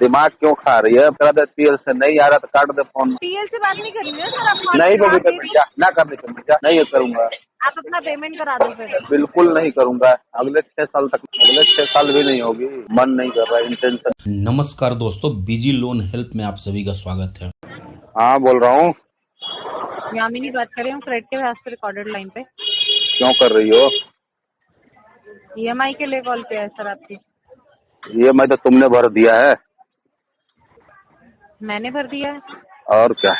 दिमाग क्यों खा रही है? करा दे टीएल से, नहीं आ रहा तो काट दे फोन। टीएल से बात नहीं करेंगे सर, आप नहीं होगी पेमेंट, जा ना करने को जा, नहीं करूंगा। आप अपना पेमेंट करा दो फिर। बिल्कुल नहीं करूंगा, अगले 6 साल तक, अगले 6 साल भी नहीं होगी। मन नहीं कर रहा, इंटेंशन। नमस्कार दोस्तों, बीजी लोन हेल्प में आप सभी का स्वागत है। हाँ बोल रहा हूँ। यामिनी बात कर रही हूँ, क्रेडिट के वास्ते रिकॉर्डेड लाइन पे। क्यों कर रही हो? ईएमआई के लिए कॉल किया है सर आपकी। ये मैं तो तुमने भर दिया है। मैंने भर दिया है? और क्या?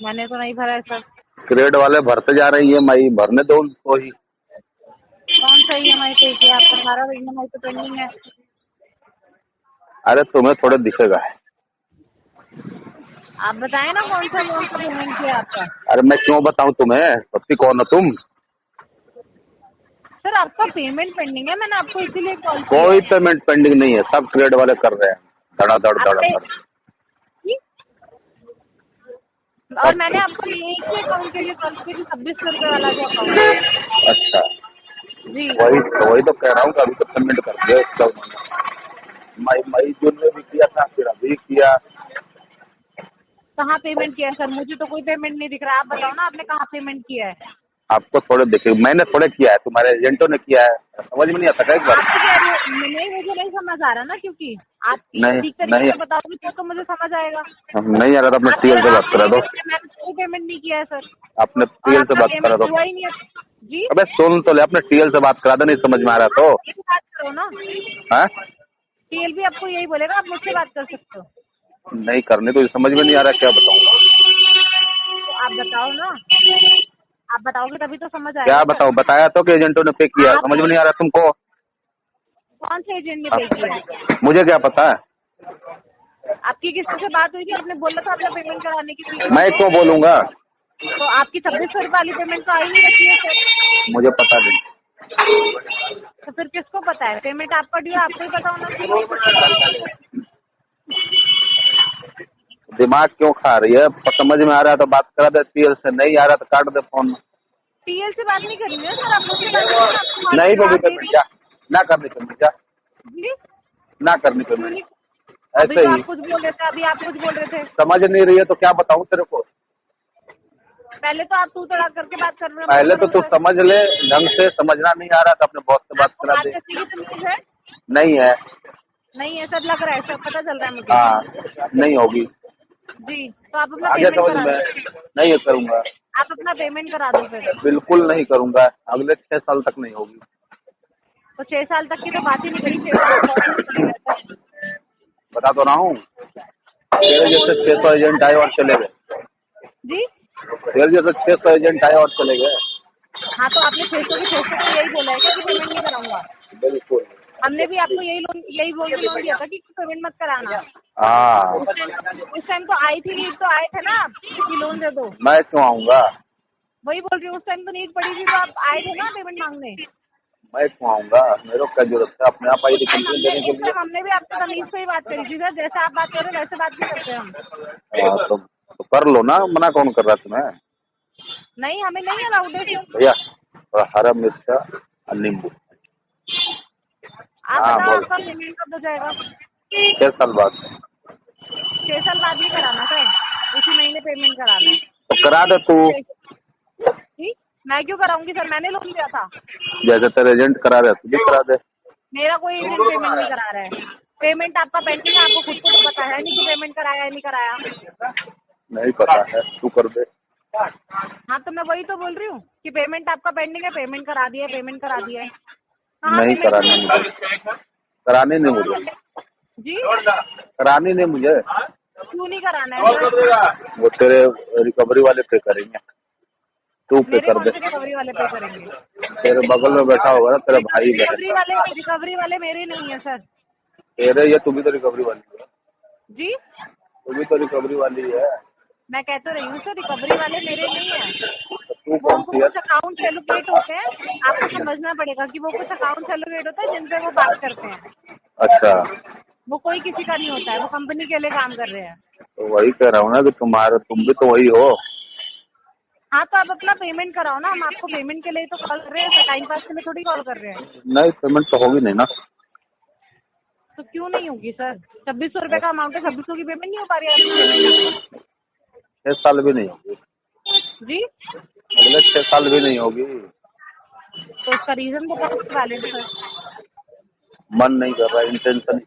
मैंने तो नहीं भरा है सर। क्रेडिट वाले भरते जा रहे हैं, मैं भरने दो उनको ही। कौन सा ईएमआई पे किया आपका? सारा ईएमआई तो पेंडिंग है। अरे तुम्हें थोड़े दिखेगा। आप बताएं ना कौन सा लोन का पेमेंट किया आपका। अरे मैं क्यों बताऊं तुम्हें? पति कौन हो तुम? सर आपका पेमेंट पेंडिंग है, मैंने आपको इसीलिए कॉल किया। कोई पेमेंट पेंडिंग नहीं है, सब क्रेडिट वाले कर रहे हैं, धड़ाधड़ धड़ाधड़। और मैंने आपको एक ही अकाउंट के लिए कॉल की थी, 2600 रुपये वाला जो अकाउंट है। अच्छा, जी वही तो कह रहा हूँ कि अभी तो पेमेंट कर दिया इसका उन्होंने। मई जून में भी किया था, फिर अभी किया। कहाँ पेमेंट किया है सर? मुझे तो कोई पेमेंट नहीं दिख रहा। आप बताओ ना आपने कहाँ पेमेंट किया है। आपको थोड़े देखे, मैंने थोड़े किया है, तुम्हारे एजेंटों ने किया है। समझ में नहीं आता क्या? एक बार नहीं, मुझे नहीं समझ आ रहा ना, क्योंकि आप नहीं ठीक तरीके नहीं से बताओगे तो मुझे समझ आएगा। नहीं आ रहा था, अपने टीएल से बात करा दो। मैंने कोई पेमेंट नहीं किया है सर। अपने और टीएल से आपका बात करा पेमेंट दो। हुआ ही नहीं है जी। अबे सुन तो ले, अपने टीएल से बात करा दो, नहीं समझ में आ रहा तो। ये बात करो ना, हाँ, टीएल भी आपको यही बोलेगा, आप मुझसे बात कर सकते हो। नहीं करने तो समझ में नहीं आ रहा, क्या बताऊँ? तो आप बताओ ना, आप बताओगे तभी तो समझ आएगा क्या सर। बताऊँ? बताया तो कि एजेंटों ने पे किया, समझ में नहीं आ रहा तुमको? कौन से एजेंट ने पे किया है? मुझे क्या पता है? आपकी किसी से बात हुई थी? आपने बोला था अपना पेमेंट कराने की थी। मैं क्यों बोलूंगा? तो आपकी 2600 रुपये वाली पेमेंट तो आई नहीं रखी है सर। मुझे पता नहीं। तो फिर किसको पता है? पेमेंट आपका ड्यू, आपको ही पता होना चाहिए। दिमाग क्यों खा रही है? समझ में आ रहा है तो बात करा दे टीएल से, नहीं आ रहा तो काट दे फोन। टीएल से बात नहीं करेंगे सर, आप मुझसे बात करेंगे। आपको नहीं होगी पेमेंट, जा ना करने को जा, जी ना करने पेमेंट। अभी ऐसे तो ही आप कुछ बोल रहे थे, अभी आप कुछ बोल रहे थे। समझ नहीं रही है तो क्या बताऊं तेरे को? पहले तो आप तू तड़ाक करके बात कर रहे हो। पहले तो तू समझ ले ढंग से, समझना नहीं आ रहा तो अपने बॉस से बात आपको करा बात दे। करने की तमीज है? नहीं है। नहीं है सर, लग रहा है सर, पता चल रहा है मुझे। हाँ, नहीं होगी। जी तो आप अपना आगे पेमेंट समझ करा में दो। नहीं करूंगा। आप अपना पेमेंट करा दो फिर। बिल्कुल नहीं करूंगा, अगले 6 साल तक नहीं होगी। तो 6 साल तक की तो बात ही नहीं करी, 6 साल बहुत ही पड़ेगा सर। बता तो रहा हूँ, तेरे जैसे 600 एजेंट आए और चले गए। जी तेरे जैसे 600 एजेंट आए और चले गए। हाँ, तो आपने 600 के 600 को यही बोला है क्या कि पेमेंट नहीं कराऊंगा? बिल्कुल। हमने भी आपको यही बोल के लोन दिया था कि पेमेंट मत कराना। हाँ, उस टाइम तो आई थी नीड, तो आए थे ना आप कि लोन दे दो। मैं क्यों आऊंगा? वही बोल रही हूँ, उस टाइम तो नीड पड़ी थी तो आप आए थे ना पेमेंट मांगने। मैं क्यों आऊंगा? मेरे को क्या जरूरत है? अपने आप आई थी कंप्लेन देने के उस लिए। टाइम हमने भी आपसे तमीज से ही बात करी थी सर, जैसे आप बात कर रहे हो वैसे बात भी करते हैं हम। हाँ, तो कर लो ना, मना कौन कर रहा है तुम्हें? नहीं, हमें नहीं अलाउड है सर। भैया थोड़ा हरा मिर्चा और नींबू। आप हाँ बताओ बोल। आपका पेमेंट कब हो जाएगा? 6 साल बाद। 6 साल बाद नहीं कराना सर, इसी महीने पेमेंट कराना है। तो करा दे तू। जी मैं क्यों कराऊंगी सर, मैंने लोन लिया था। जैसे तेरे एजेंट करा दे तू भी करा दे। मेरा कोई एजेंट पेमेंट नहीं करा रहा है। पेमेंट आपका पेंडिंग है, आपको खुद को तो पता है नहीं कि पेमेंट कराया है नहीं कराया। नहीं पता है, तू कर दे। हाँ, तो मैं वही तो बोल रही हूँ कि पेमेंट आपका पेंडिंग है, पेमेंट करा दिया है, पेमेंट करा दिया है। कहाँ नहीं पेमेंट करानी हुआ? मुझे, करानी नहीं मुझे, जी करानी नहीं मुझे। क्यों नहीं कराना है सर? वो तेरे रिकवरी वाले पे करेंगे, तू पे मेरे कर कौन दे। से रिकवरी वाले पे करेंगे? तेरे बगल में बैठा होगा ना तेरा भाई बहन। रिकवरी वाले मेरे नहीं है सर। तेरे ये तू भी तो रिकवरी वाली है। जी तू भी तो रिकवरी वाली है। मैं कह तो रही हूँ सर, रिकवरी वाले मेरे नहीं है। तो तू वो कौन उनको सी है? कुछ अकाउंट एलोकेट होते हैं, आपको समझना पड़ेगा कि वो कुछ अकाउंट एलोकेट होता है जिनसे वो बात करते हैं। अच्छा, वो कोई किसी का नहीं होता है, वो कंपनी के लिए काम कर रहे हैं। तो वही कह रहा हूँ ना कि तुम भी तो वही हो। हाँ, तो आप अपना पेमेंट कराओ ना, हम आपको पेमेंट के लिए तो कॉल कर रहे हैं, टाइम पास के लिए थोड़ी कॉल कर रहे हैं। नहीं पेमेंट तो होगी नहीं ना। तो क्यों नहीं होगी सर? 2600 रुपए का अमाउंट है, 2600 की पेमेंट नहीं हो पा रही है आपकी? 6 साल भी नहीं होगी, जी, अगले 6 साल भी नहीं होगी। तो उसका रीजन बताओ वैलिड सर। मन नहीं कर रहा, इंटेंशन।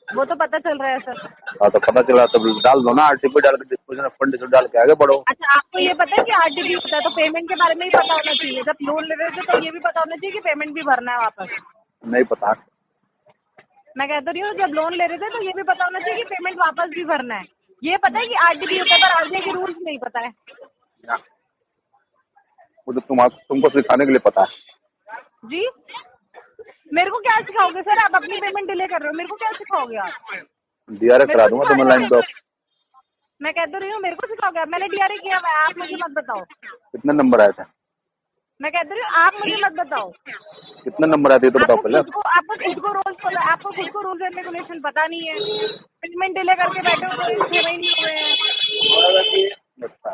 वो तो पता चल रहा है सर। हाँ तो पता चला तो डाल दो ना, आरटीपी डाल के डिस्पोजन ऑफ फंड डाल के आगे बढ़ो। अच्छा, आपको ये पता है कि आरटीपी होता है, तो पेमेंट के बारे में ही पता होना चाहिए। जब लोन ले रहे थे तो ये भी पता होना चाहिए कि पेमेंट भी भरना है वापस। नहीं पता। मैं कहती रही हूँ, जब लोन ले रहे थे तो ये भी पता होना चाहिए कि पेमेंट वापस भी भरना है। ये पता है कि आरटीपी होता है, पर आरबीआई के रूल्स नहीं पता है। वो तो तुमको सिखाने के लिए पता है। जी, मेरे को क्या सिखाओगे सर? आप अपनी पेमेंट डिले कर रहे हो, मेरे को क्या सिखाओगे आप? डीआरए करा दूंगा तुम्हें लाइन पे। मैं कहती रही हूँ, मेरे को सिखाओगे आप? मैंने डीआरए किया हुआ है, आप मुझे मत बताओ। कितने नंबर आए थे? मैं कहती रही हूँ, आप मुझे मत बताओ। कितने नंबर आए थे तो बताओ पहले। आपको खुद को रूल्स एंड रेगुलेशन पता नहीं है। पेमेंट डिले करके बैठे हो, 6 महीने हो गए हैं। अच्छा,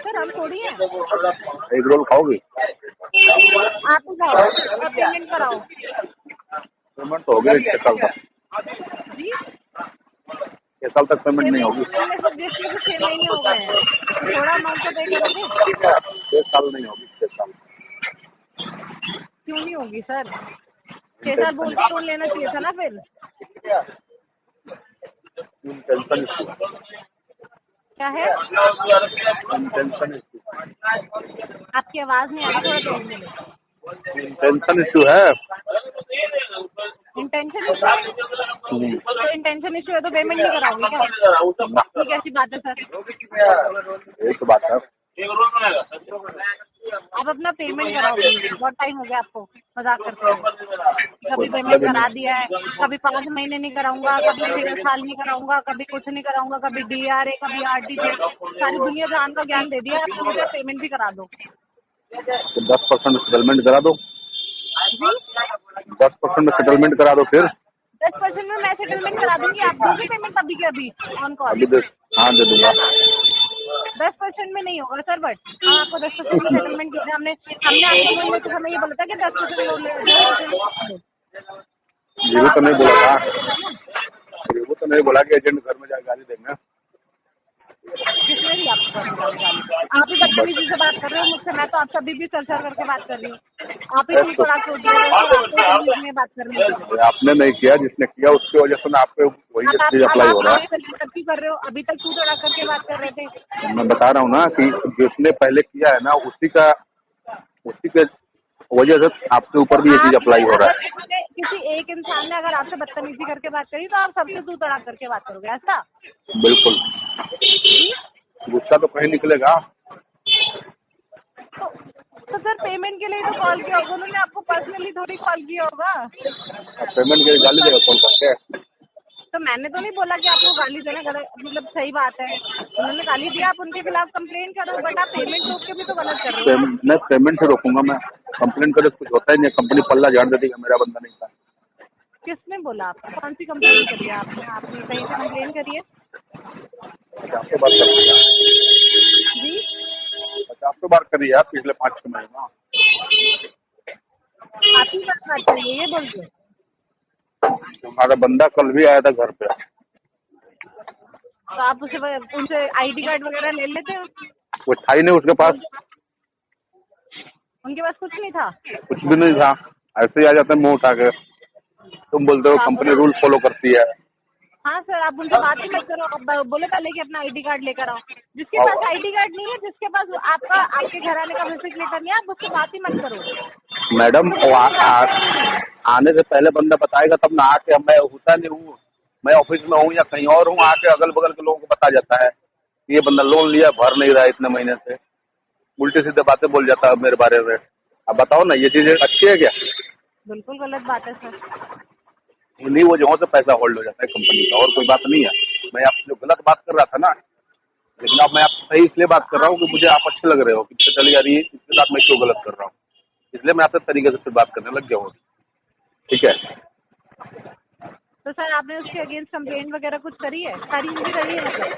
सर हम थोड़ी है। एक रोल खाओगी? आप ही जाओ और पेमेंट कराओ। पेमेंट तो होगी 6 साल तक। जी, 6 साल तक पेमेंट नहीं होगी। 6 महीने हो गए हैं, तो थोड़ा अमाउंट तो पे करोगे। 6 साल नहीं होगी, 6 साल। क्यों नहीं होगी सर? 6 साल बोल के लोन लेना चाहिए था ना फिर। टेंशन क्या है? टेंशन आपकी आवाज नहीं आ रही, थोड़ा तेज बोलो। टेंशन इशू है। Intention issue? तो इंटेंशन इशू है तो पेमेंट नहीं कराओगे क्या? ये कैसी बात है सर? यही तो बात है। आप अपना पेमेंट कराओगे। बहुत टाइम हो गया आपको मजाक करते हुए। कभी पेमेंट करा दिया है, कभी 5 महीने नहीं कराऊंगा, कभी 6 साल नहीं कराऊंगा, कभी कुछ नहीं कराऊंगा, कभी डीआरए, कभी आरटीपी, सारी दुनिया जहान का ज्ञान दे दिया। आप मुझे पेमेंट भी करा दो। तो 10% सेटलमेंट करा दो। जी, 10% सेटलमेंट करा दो फिर। 10% में मैं सेटलमेंट करा दूंगी। आप दोगे पेमेंट अभी के अभी ऑन कॉल? अभी दे, हाँ दे दूंगा। 10% में नहीं होगा सर, बट हम आपको 10% में सेटलमेंट किया। हमने आपको लोन लेते समय ये बोला था कि 10% लोन ले, 10%। ये भी तो नहीं बोला था, ये भी तो नहीं बोला कि एजेंट घर में जाकर गाली देंगे। किसने दी आपको गाली? आप ही बदतमीजी से बात कर रहे हो मुझसे। मैं तो आपसे अभी भी सर करके बात कर रही हूँ। आप ही तू तोड़ा छोड़ दिया में बात कर रही हूँ। आपने नहीं किया, जिसने किया उसकी वजह से ना आप पे वही चीज अप्लाई हो रहा है। तब भी कर रहे हो, अभी तक तू तोड़ा करके बात कर रहे थे। मैं बता रहा हूँ ना कि जिसने पहले किया है ना, उसी के वजह से आपके ऊपर भी ये चीज अप्लाई हो रहा है। किसी एक इंसान ने अगर आपसे बदतमीजी करके बात करी तो आप सबसे तू तोड़ा करके बात करोगे, ऐसा? बिल्कुल, गुस्सा तो कहीं निकलेगा। तो सर पेमेंट के लिए तो कॉल किया होगा उन्होंने, आपको पर्सनली थोड़ी कॉल किया होगा। पेमेंट के लिए गाली देगा कॉल करके? तो मैंने तो नहीं बोला कि आपको गाली देना गलत, मतलब सही बात है। उन्होंने गाली दिया, आप उनके खिलाफ कंप्लेन करो, बट आप पेमेंट रोक के भी तो गलत कर रहे हो। मैं पेमेंट से रोकूंगा? मैं कंप्लेन करे कुछ होता ही नहीं। कंपनी पल्ला झाड़ देती है, मेरा बंदा नहीं था। किसने बोला आपको? कौन सी कंप्लेन करी है आपने? आपने कहीं से कंप्लेन करी है? 50 बार कर दिया जी, 50 बार करी है पिछले 5-6 महीना। आप ही बात करिए, ये बोलते। हमारा बंदा कल भी आया था घर पे। तो आप उनसे आईडी कार्ड वगैरह ले लेते हो? वो था ही नहीं उसके पास। उनके पास कुछ नहीं था? कुछ भी नहीं था, ऐसे ही आ जाते हैं मुंह उठा के। तुम बोलते हो कंपनी रूल फॉलो करती है। हाँ सर, आप उनसे बात ही मत करो। आप बोले पहले कि अपना आईडी कार्ड लेकर आओ। जिसके पास आईडी कार्ड नहीं है, जिसके पास आपके घर आने का विजिट लेटर नहीं है, आप उससे बात ही मत करो। मैडम आने से पहले बंदा बताएगा तब ना। आके मैं होता नहीं हूँ, मैं ऑफिस में हूँ या कहीं और हूँ, आके अगल बगल के लोगों को बता जाता है कि ये बंदा लोन लिया, भर नहीं रहा है इतने महीने से। उल्टे सीधे बातें बोल जाता है मेरे बारे में। अब बताओ ना, ये चीजें अच्छी है क्या? बिल्कुल गलत बात है सर। इन्हीं वजहों से पैसा होल्ड हो जाता है कंपनी का, और कोई बात नहीं है। मैं आपसे जो गलत बात कर रहा था ना, लेकिन अब मैं आपसे सही इसलिए बात कर रहा हूँ कि मुझे आप अच्छे लग रहे हो कि चली जा रही है, इसके साथ मैं क्यों गलत कर रहा हूँ, इसलिए मैं आपसे तरीके से फिर बात करने लग गया हूँ। ठीक है? तो सर आपने उसके अगेंस्ट कंप्लेंट वगैरह कुछ करी है? करी है मतलब?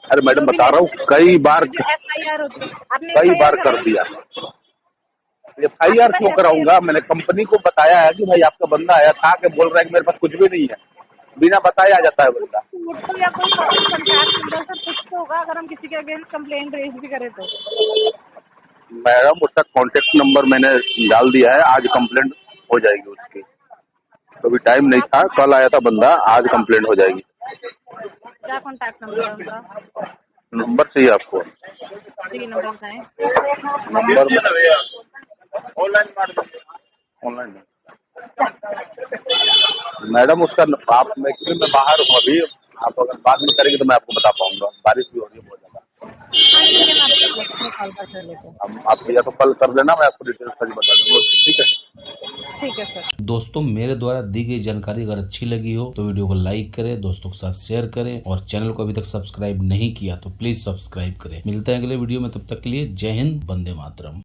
अरे मैडम बता रहा हूँ, कई बार FIR होती है, आपने कई बार कर दिया। FIR क्यों कराऊंगा? मैंने कंपनी को बताया है कि भाई आपका बंदा आया था कि बोल रहा है कि मेरे पास कुछ भी नहीं है, बिना बताए आ जाता है बंदा। तो या कोई कॉन्टैक्ट नंबर सर कुछ तो होगा, अगर हम किसी के अगेंस्ट कंप्लेंट रेज भी करें तो। मैडम उसका कॉन्टेक्ट नंबर मैंने डाल दिया है, आज कंप्लेंट हो जाएगी उसकी। अभी टाइम नहीं था, कल आया था बंदा, आज कंप्लेंट हो जाएगी। क्या कॉन्टैक्ट नंबर है उनका? नंबर चाहिए आपको? जी नंबर बताएं। नंबर ऑनलाइन मैडम उसका आप एक्चुअली मैं बाहर हूँ अभी, आप अगर बाद में करेंगे तो मैं आपको बता पाऊंगा, बारिश भी हो रही है बहुत ज़्यादा। हाँ ठीक है, मैं आपको कॉल कर चले तो। अब आप या तो कल कर देना, मैं आपको डिटेल्स सारी बता दूंगा, ठीक है? ठीक है सर। दोस्तों मेरे द्वारा दी गई जानकारी अगर अच्छी लगी हो तो वीडियो को लाइक करें, दोस्तों के साथ शेयर करें और चैनल को अभी तक सब्सक्राइब नहीं किया तो प्लीज सब्सक्राइब करें। मिलते हैं अगले वीडियो में, तब तक के लिए जय हिंद, वंदे मातरम।